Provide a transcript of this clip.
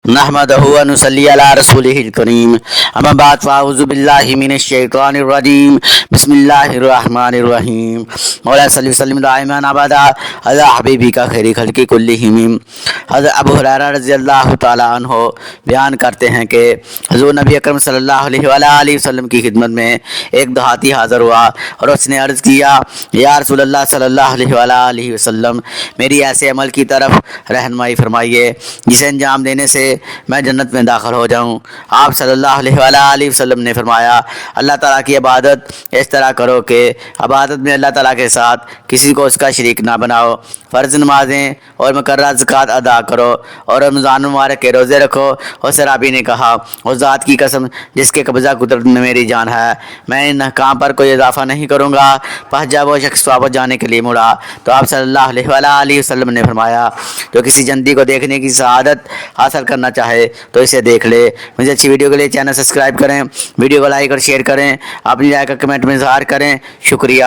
نحمدہ و نصلی علی رسولہ الکریم اما بعد فاعوذ باللہ من الشیطان الرجیم بسم اللہ الرحمن الرحیم مولا صلی وسلم دائما ابدا علی حبیبک خیر خلق کلہم۔ حضرت ابو ہریرہ رضی اللہ تعالی عنہ بیان کرتے ہیں کہ حضور نبی اکرم صلی اللہ علیہ وآلہ وسلم کی خدمت میں ایک دیہاتی حاضر ہوا اور اس نے عرض کیا، یا رسول اللہ صلی اللہ علیہ وآلہ وسلم، میری ایسے عمل کی طرف رہنمائی فرمائیے جسے انجام دینے سے میں جنت میں داخل ہو جاؤں۔ آپ صلی اللہ علیہ وآلہ وسلم نے فرمایا، اللہ تعالیٰ کی عبادت اس طرح کرو کہ عبادت میں اللہ تعالیٰ کے ساتھ کسی کو اس کا شریک نہ بناؤ، فرض نمازیں اور مقررہ زکوٰۃ ادا کرو اور رمضان مبارک کے روزے رکھو۔ اور صحابی نے کہا، اس ذات کی قسم جس کے قبضہ قدرت میں میری جان ہے، میں ان احکام پر کوئی اضافہ نہیں کروں گا۔ پس جب وہ شخص واپس جانے کے لیے مڑا تو آپ صلی اللہ علیہ وآلہ وسلم نے فرمایا، جو کسی جنتی کو دیکھنے کی سعادت حاصل کرنا چاہے تو اسے دیکھ لے۔ مجھے اچھی ویڈیو کے لیے چینل سبسکرائب کریں، ویڈیو کو لائک اور شیئر کریں، اپنی رائے کا کمنٹ میں اظہار کریں۔ شکریہ۔